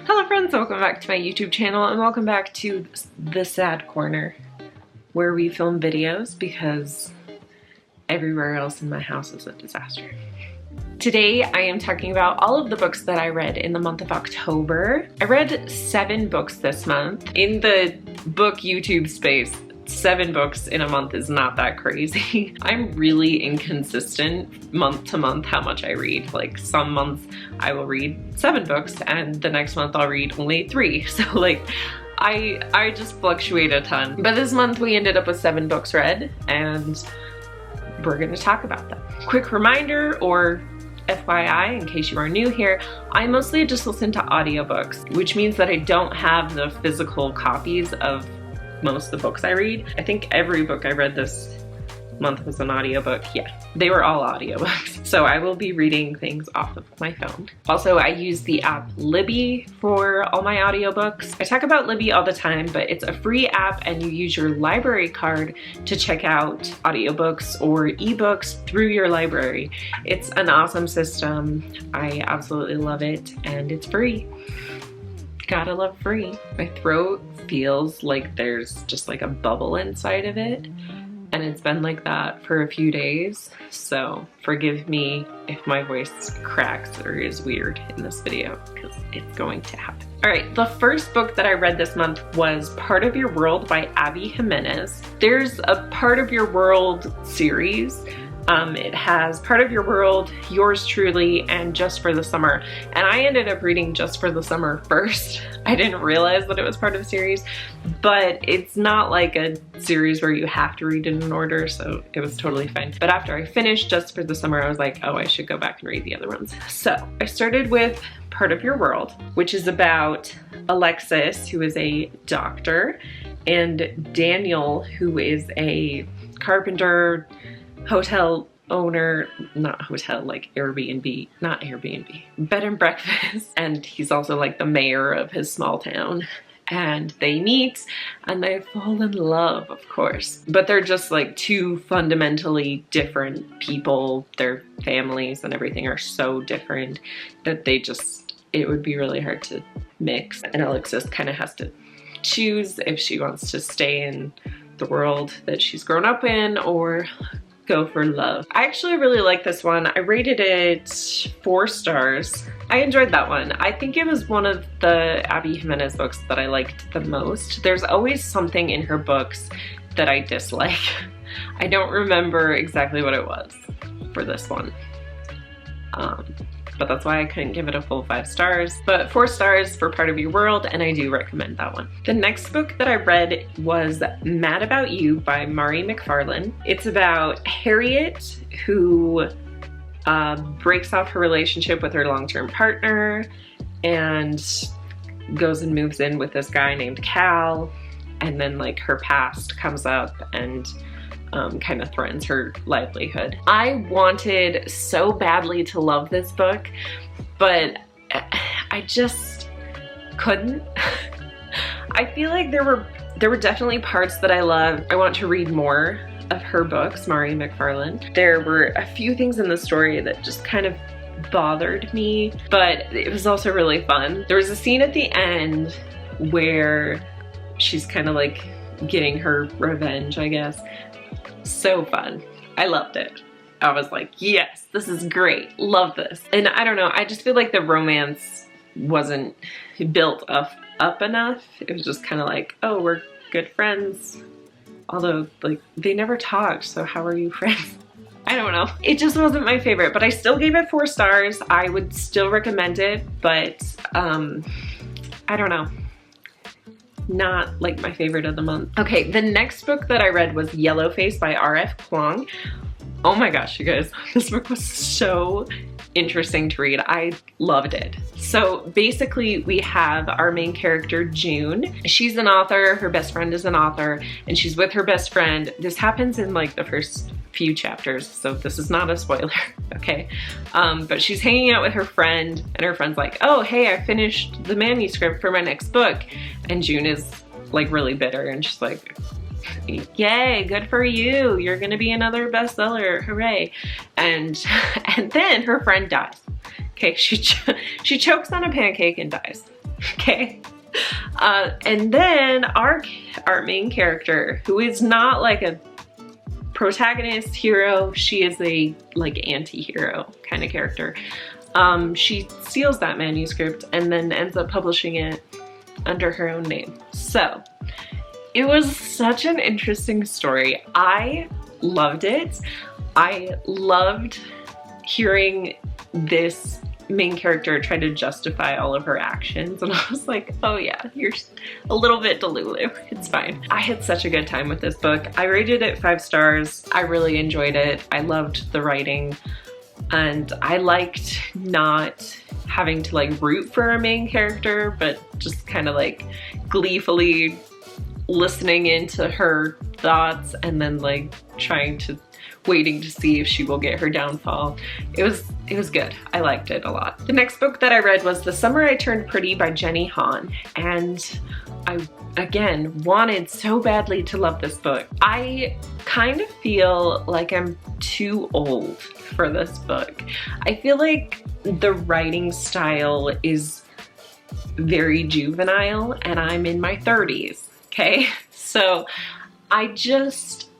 Hello friends, welcome back to my YouTube channel and welcome back to the sad corner where we film videos because everywhere else in my house is a disaster. Today I am talking about all of the books that I read in the month of October. I read 7 books this month. In the book YouTube space, 7 books in a month is not that crazy. I'm really inconsistent month to month how much I read. Like some months I will read 7 books and the next month I'll read only 3. So like I just fluctuate a ton. But this month we ended up with 7 books read and we're gonna talk about them. Quick reminder or FYI, in case you are new here, I mostly just listen to audiobooks, which means that I don't have the physical copies of most of the books I read. I think every book I read this month was an audiobook. Yeah, they were all audiobooks. So I will be reading things off of my phone. Also, I use the app Libby for all my audiobooks. I talk about Libby all the time, but it's a free app and you use your library card to check out audiobooks or ebooks through your library. It's an awesome system. I absolutely love it and it's free. Gotta love free. My throat feels like there's just like a bubble inside of it, and it's been like that for a few days, so forgive me if my voice cracks or is weird in this video because it's going to happen. Alright, the first book that I read this month was Part of Your World by Abby Jimenez. There's a Part of Your World series. It has Part of Your World, Yours Truly, and Just for the Summer. And I ended up reading Just for the Summer first. I didn't realize that it was part of a series, but it's not like a series where you have to read it in order, so it was totally fine. But after I finished Just for the Summer, I was like, oh, I should go back and read the other ones. So I started with Part of Your World, which is about Alexis, who is a doctor, and Daniel, who is a carpenter, hotel owner, not hotel, like Airbnb, not Airbnb, bed and breakfast. And he's also like the mayor of his small town. And they meet and they fall in love, of course. But they're just like 2 fundamentally different people. Their families and everything are so different that it would be really hard to mix. And Alexis kind of has to choose if she wants to stay in the world that she's grown up in or go for love. I actually really like this one. I rated it 4 stars. I enjoyed that one. I think it was one of the Abby Jimenez books that I liked the most. There's always something in her books that I dislike. I don't remember exactly what it was for this one. But that's why I couldn't give it a full 5 stars. But 4 stars for Part of Your World, and I do recommend that one. The next book that I read was Mad About You by Mari McFarlane. It's about Harriet, who breaks off her relationship with her long-term partner and goes and moves in with this guy named Cal, and then like her past comes up and kind of threatens her livelihood. I wanted so badly to love this book, but I just couldn't. I feel like there were definitely parts that I loved. I want to read more of her books, Mari McFarlane. There were a few things in the story that just kind of bothered me, but it was also really fun. There was a scene at the end where she's kind of like getting her revenge, I guess. So fun. I loved it. I was like, yes, this is great. Love this. And I don't know, I just feel like the romance wasn't built up enough. It was just kind of like, oh, we're good friends. Although, like, they never talked, so how are you friends? I don't know. It just wasn't my favorite, but I still gave it 4 stars. I would still recommend it, but I don't know. Not like my favorite of the month. Okay, the next book that I read was Yellowface by R.F. Kuang. Oh my gosh, you guys, this book was so interesting to read. I loved it. So basically we have our main character, June. She's an author, her best friend is an author, and she's with her best friend. This happens in like the first few chapters, so this is not a spoiler, okay? But she's hanging out with her friend, and her friend's like, oh, hey, I finished the manuscript for my next book. And June is like really bitter, and she's like, yay, good for you. You're gonna be another bestseller, hooray. And then her friend dies. Okay, she chokes on a pancake and dies. okay? And then our main character, who is not like a protagonist hero, she is a like anti-hero kind of character. She steals that manuscript and then ends up publishing it under her own name. So it was such an interesting story. I loved it. I loved hearing this main character try to justify all of her actions, and I was like, oh yeah, you're a little bit delulu. It's fine. I had such a good time with this book. I rated it 5 stars. I really enjoyed it. I loved the writing, and I liked not having to like root for a main character, but just kind of like gleefully listening into her thoughts and then like waiting to see if she will get her downfall. It was good. I liked it a lot. The next book that I read was The Summer I Turned Pretty by Jenny Han, and I again wanted so badly to love this book. I kind of feel like I'm too old for this book. I feel like the writing style is very juvenile and I'm in my 30s, okay? So I just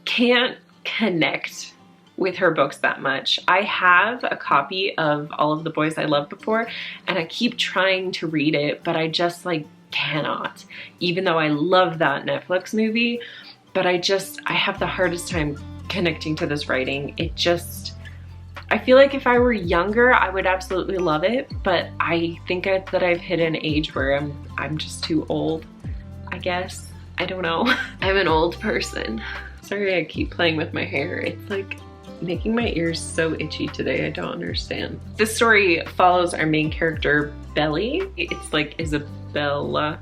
can't connect with her books that much. I have a copy of All of the Boys I Loved Before, and I keep trying to read it, but I just like cannot. Even though I love that Netflix movie, but I have the hardest time connecting to this writing. I feel like if I were younger, I would absolutely love it, but I think that I've hit an age where I'm just too old, I guess. I don't know. I'm an old person. Sorry, I keep playing with my hair. It's like making my ears so itchy today. I don't understand. This story follows our main character, Belly. It's like Isabella,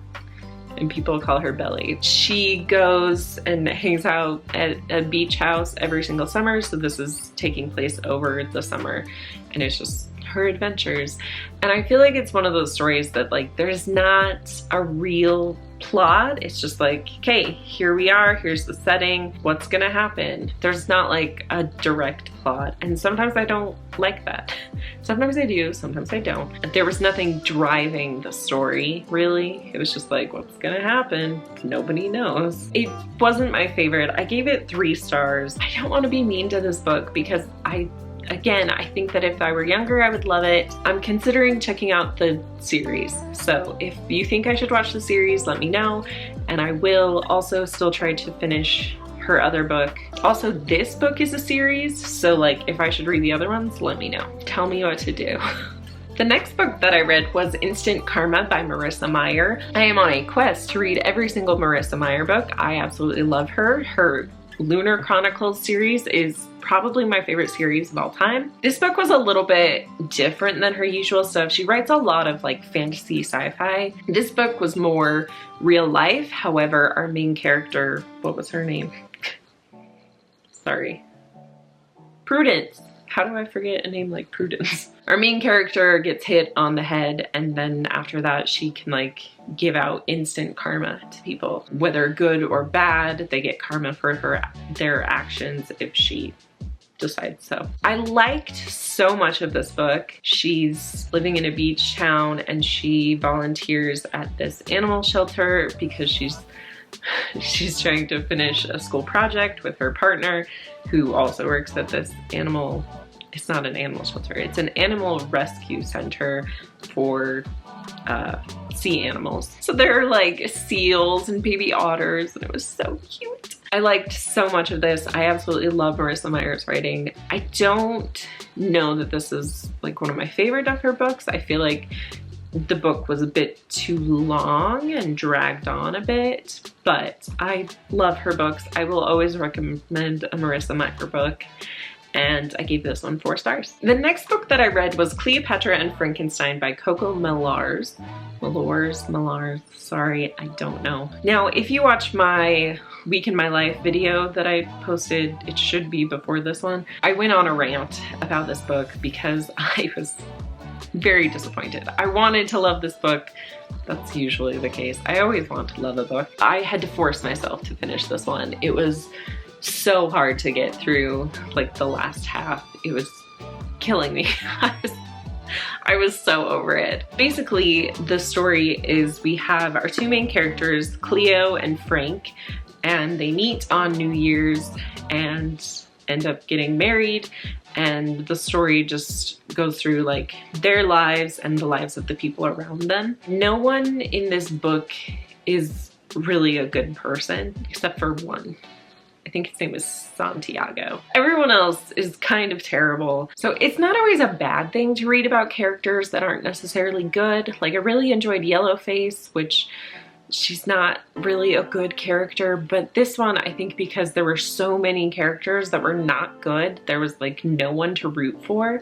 and people call her Belly. She goes and hangs out at a beach house every single summer. So this is taking place over the summer, and it's just her adventures. And I feel like it's one of those stories that like there's not a real plot. It's just like, okay, here we are, here's the setting, what's gonna happen? There's not like a direct plot, and sometimes I don't like that. Sometimes I do, sometimes I don't. There was nothing driving the story, really. It was just like, what's gonna happen? Nobody knows. It wasn't my favorite. I gave it 3 stars. I don't want to be mean to this book because Again, I think that if I were younger, I would love it. I'm considering checking out the series. So if you think I should watch the series, let me know. And I will also still try to finish her other book. Also, this book is a series. So like if I should read the other ones, let me know. Tell me what to do. The next book that I read was Instant Karma by Marissa Meyer. I am on a quest to read every single Marissa Meyer book. I absolutely love her. Her Lunar Chronicles series is probably my favorite series of all time. This book was a little bit different than her usual stuff. She writes a lot of like fantasy sci-fi. This book was more real life. However, our main character, what was her name? Sorry. Prudence. How do I forget a name like Prudence? Our main character gets hit on the head, and then after that she can like give out instant karma to people. Whether good or bad, they get karma for their actions if she decides so. I liked so much of this book. She's living in a beach town and she volunteers at this animal shelter because she's trying to finish a school project with her partner, who also works at this it's not an animal shelter, it's an animal rescue center for sea animals. So there are like seals and baby otters, and it was so cute. I liked so much of this. I absolutely love Marissa Meyer's writing. I don't know that this is like one of my favorite of her books. I feel like the book was a bit too long and dragged on a bit, but I love her books. I will always recommend a Marissa Meyer book, and I gave this one 4 stars. The next book that I read was Cleopatra and Frankenstein by Coco Millars, sorry, I don't know. Now, if you watch my Week in My Life video that I posted, it should be before this one, I went on a rant about this book because I was very disappointed. I wanted to love this book. That's usually the case. I always want to love a book. I had to force myself to finish this one. It was so hard to get through like the last half. It was killing me. I was so over it. Basically, the story is we have our two main characters, Cleo and Frank, and they meet on New Year's and end up getting married, and the story just goes through like their lives and the lives of the people around them. No one in this book is really a good person except for one. I think his name is Santiago. Everyone else is kind of terrible. So it's not always a bad thing to read about characters that aren't necessarily good. Like, I really enjoyed Yellowface, which she's not really a good character, but this one, I think because there were so many characters that were not good, there was like no one to root for,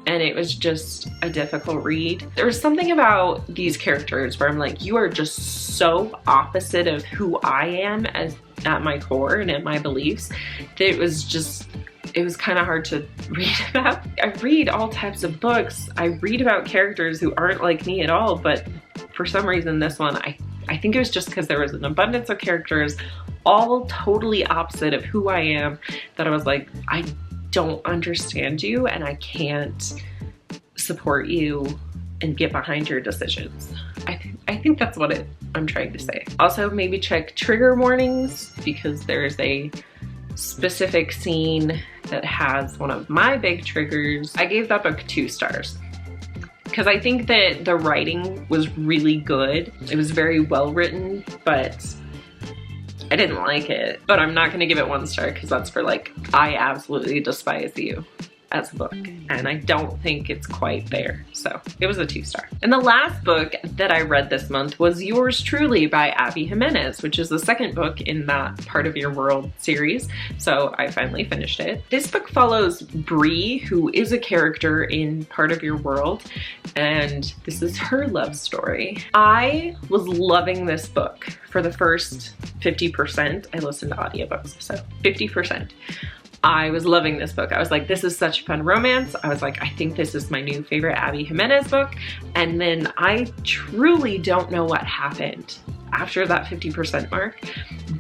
and it was just a difficult read. There was something about these characters where I'm like, you are just so opposite of who I am as at my core and at my beliefs, that it was kind of hard to read about. I read all types of books. I read about characters who aren't like me at all, but for some reason this one, I think it was just because there was an abundance of characters all totally opposite of who I am, that I was like, I don't understand you and I can't support you and get behind your decisions. I think that's what I'm trying to say. Also, maybe check trigger warnings, because there's a specific scene that has one of my big triggers. I gave that book 2 stars because I think that the writing was really good. It was very well written, but I didn't like it. But I'm not gonna give it 1 star because that's for like, I absolutely despise you as a book, and I don't think it's quite there. So it was a 2 star. And the last book that I read this month was Yours Truly by Abby Jimenez, which is the second book in that Part of Your World series. So I finally finished it. This book follows Bree, who is a character in Part of Your World, and this is her love story. I was loving this book for the first 50%. I listened to audiobooks, so 50%. I was loving this book. I was like, this is such fun romance. I was like, I think this is my new favorite Abby Jimenez book. And then I truly don't know what happened after that 50% mark,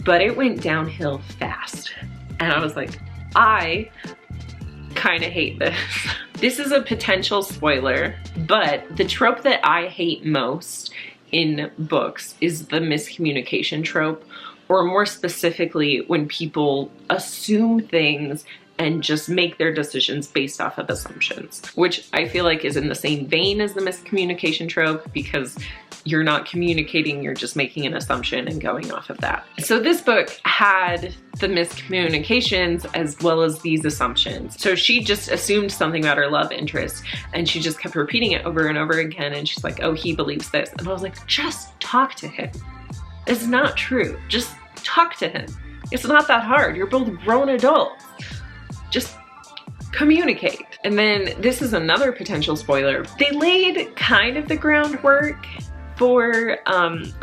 but it went downhill fast. And I was like, I kind of hate this. This is a potential spoiler, but the trope that I hate most in books is the miscommunication trope, or more specifically, when people assume things and just make their decisions based off of assumptions, which I feel like is in the same vein as the miscommunication trope, because you're not communicating, you're just making an assumption and going off of that. So this book had the miscommunications as well as these assumptions. So she just assumed something about her love interest and she just kept repeating it over and over again, and she's like, oh, he believes this. And I was like, just talk to him. It's not true. Just talk to him. It's not that hard. You're both grown adults. Just communicate. And then this is another potential spoiler. They laid kind of the groundwork for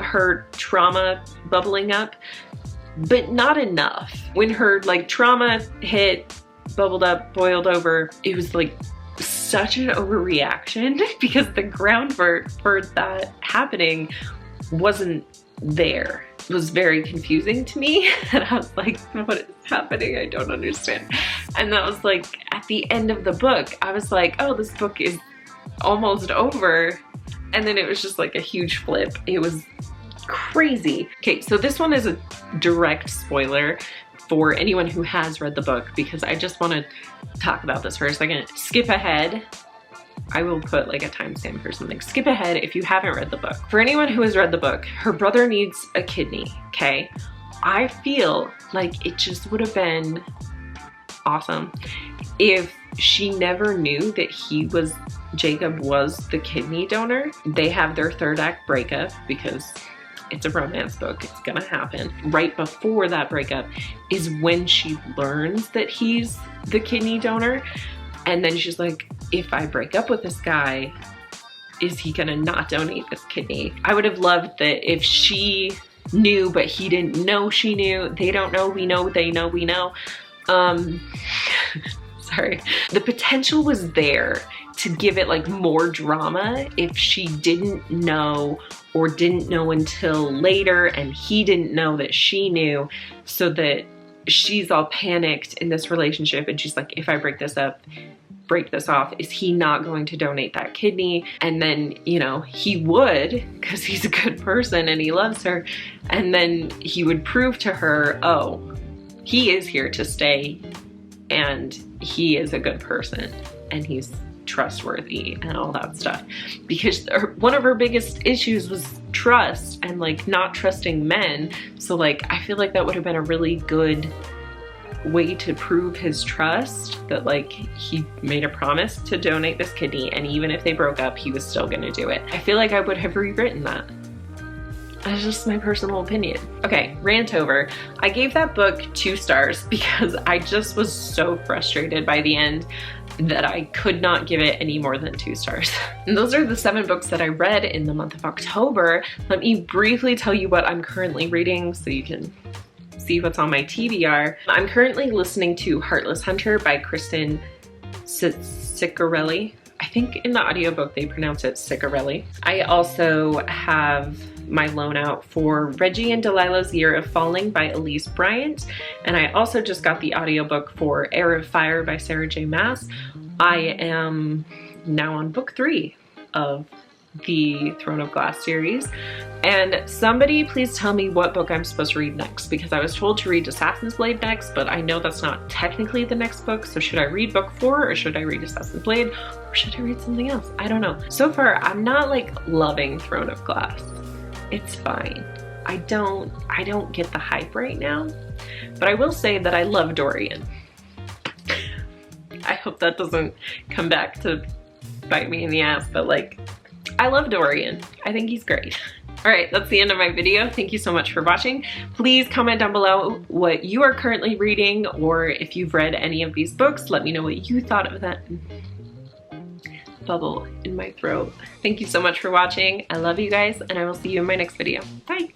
her trauma bubbling up, but not enough. When her like trauma hit, bubbled up, boiled over, it was like such an overreaction because the groundwork for that happening wasn't there. It was very confusing to me, and I was like, what is happening? I don't understand. And that was like at the end of the book, I was like, oh, this book is almost over. And then it was just like a huge flip. It was crazy. Okay, so this one is a direct spoiler for anyone who has read the book, because I just want to talk about this for a second. Skip ahead. I will put like a timestamp or something. Skip ahead if you haven't read the book. For anyone who has read the book, her brother needs a kidney, okay? I feel like it just would have been awesome if she never knew that Jacob was the kidney donor. They have their 3rd act breakup because it's a romance book, it's gonna happen. Right before that breakup is when she learns that he's the kidney donor. And then she's like, if I break up with this guy, is he gonna not donate this kidney? I would have loved that if she knew, but he didn't know she knew. They don't know, we know, they know, we know. Sorry. The potential was there to give it like more drama if she didn't know, or didn't know until later and he didn't know that she knew, so that she's all panicked in this relationship, and she's like, if I break this off, is he not going to donate that kidney? And then, you know, he would, because he's a good person and he loves her, and then he would prove to her, oh, he is here to stay and he is a good person and he's trustworthy and all that stuff. Because one of her biggest issues was trust and like not trusting men. So like, I feel like that would have been a really good way to prove his trust, that like he made a promise to donate this kidney, and even if they broke up, he was still gonna do it. I feel like I would have rewritten that. That's just my personal opinion. Okay, rant over. I gave that book 2 stars because I just was so frustrated by the end that I could not give it any more than 2 stars. And those are the 7 books that I read in the month of October. Let me briefly tell you what I'm currently reading so you can see what's on my TBR. I'm currently listening to Heartless Hunter by Kristen Ciccarelli. I think in the audiobook they pronounce it Ciccarelli. I also have my loan out for Reggie and Delilah's Year of Falling by Elise Bryant. And I also just got the audiobook for Air of Fire by Sarah J. Maas. I am now on book 3 of the Throne of Glass series. And somebody please tell me what book I'm supposed to read next, because I was told to read Assassin's Blade next, but I know that's not technically the next book. So should I read book 4 or should I read Assassin's Blade or should I read something else? I don't know. So far, I'm not like loving Throne of Glass. It's fine. I don't get the hype right now, but I will say that I love Dorian. I hope that doesn't come back to bite me in the ass, but like, I love Dorian. I think he's great. All right, that's the end of my video. Thank you so much for watching. Please comment down below what you are currently reading, or if you've read any of these books, let me know what you thought of that bubble in my throat. Thank you so much for watching. I love you guys, and I will see you in my next video. Bye.